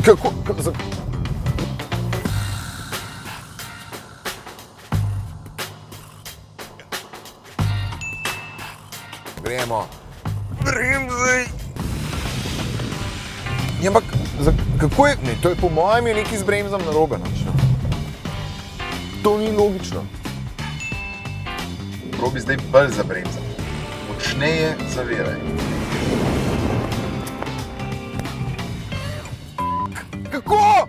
Kako? Gremo. Bremzaj. Ja, ampak, kako je? Ne, to je po mojem je nekaj z bremzam narobe. To ni logično. Probi zdaj bolj za bremzam. Močneje zaviraj. Kako?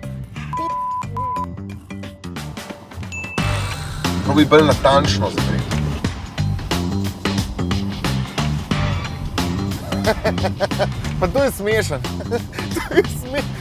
Probi bolj natančno zaviraj. Pa to je smešen. To je smešen.